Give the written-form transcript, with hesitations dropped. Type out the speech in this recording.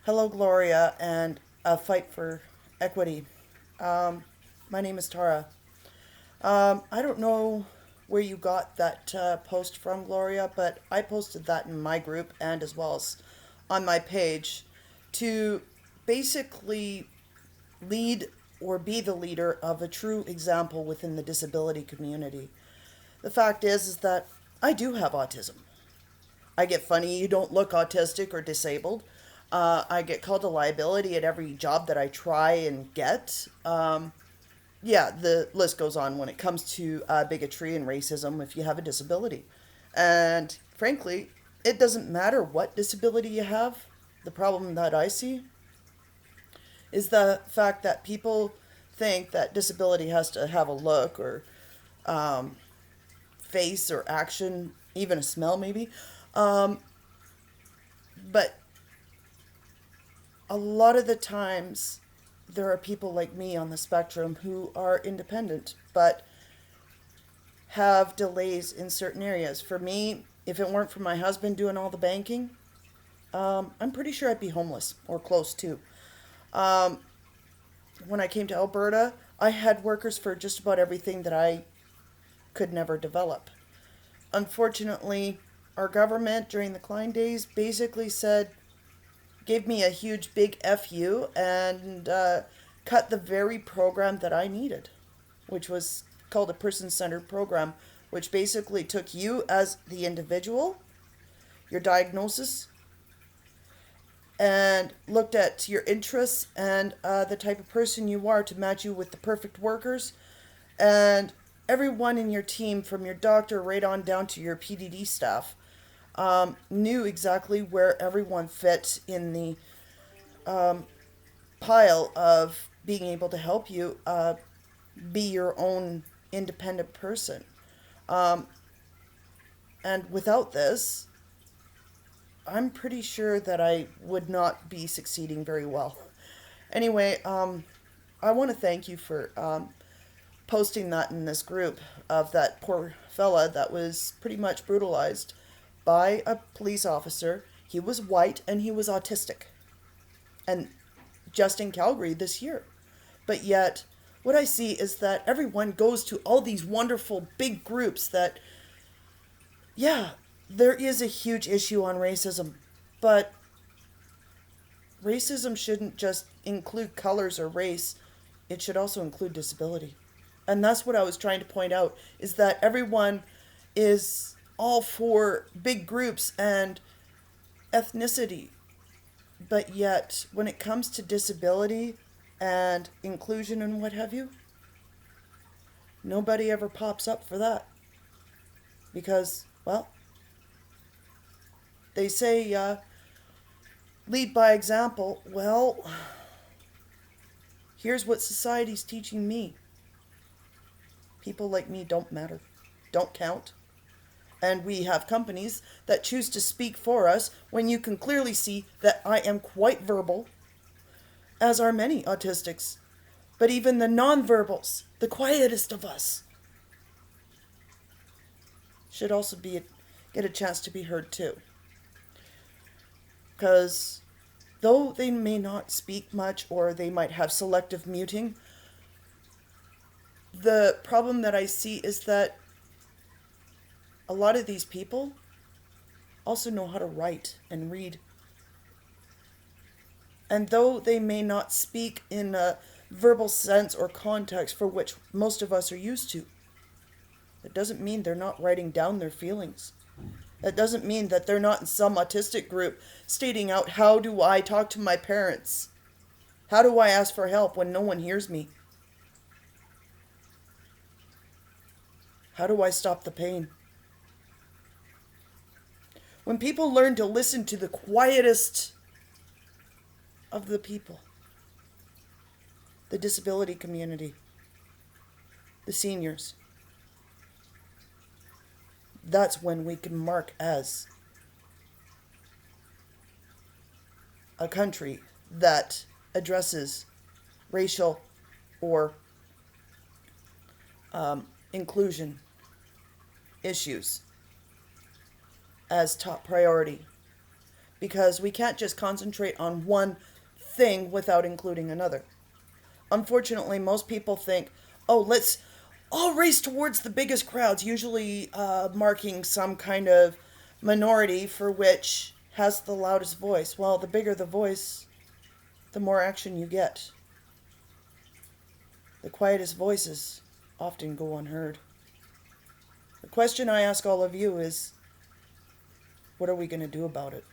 Hello, Gloria, and a fight for equity. Um, my name is Tara. I don't know where you got that post from, Gloria, but I posted that in my group and as well as on my page to basically lead or be the leader of a true example within the disability community. The fact is that I do have autism. I get funny, you don't look autistic or disabled. I get called a liability at every job that I try and get. Yeah, the list goes on when it comes to bigotry and racism if you have a disability. And frankly, it doesn't matter what disability you have. The problem that I see is the fact that people think that disability has to have a look or face or action, even a smell maybe. Um, but a lot of the times there are people like me on the spectrum who are independent but have delays in certain areas. For me, if it weren't for my husband doing all the banking, I'm pretty sure I'd be homeless or close to. Um, when I came to Alberta, I had workers for just about everything that I could never develop. Unfortunately, our government during the Klein days basically said, gave me a huge big FU and cut the very program that I needed, which was called a person centered program, which basically took you as the individual, your diagnosis, and looked at your interests and the type of person you are to match you with the perfect workers. And everyone in your team, from your doctor right on down to your PDD staff, knew exactly where everyone fit in the pile of being able to help you be your own independent person. Um, and without this, I'm pretty sure that I would not be succeeding very well. Anyway, I want to thank you for posting that in this group of that poor fella that was pretty much brutalized by a police officer. He was white and he was autistic. And just in Calgary this year. But yet, what I see is that everyone goes to all these wonderful big groups that, yeah, there is a huge issue on racism, but racism shouldn't just include colors or race, it should also include disability. And that's what I was trying to point out is that everyone is all for big groups and ethnicity, but yet when it comes to disability and inclusion and what have you, nobody ever pops up for that because, well, they say lead by example. Well, here's what society's teaching me: people like me don't matter, don't count. And we have companies that choose to speak for us when you can clearly see that I am quite verbal, as are many autistics. But even the nonverbals, the quietest of us, should also get a chance to be heard too. Because though they may not speak much or they might have selective muting, the problem that I see is that a lot of these people also know how to write and read. And though they may not speak in a verbal sense or context for which most of us are used to, it doesn't mean they're not writing down their feelings. That doesn't mean that they're not in some autistic group stating out, how do I talk to my parents? How do I ask for help when no one hears me? How do I stop the pain? When people learn to listen to the quietest of the people, the disability community, the seniors, that's when we can mark as a country that addresses racial or inclusion issues as top priority. because we can't just concentrate on one thing without including another. Unfortunately, most people think, oh, let's all race towards the biggest crowds, usually marking some kind of minority for which has the loudest voice. Well, the bigger the voice, the more action you get. The quietest voices often go unheard. The question I ask all of you is, what are we going to do about it?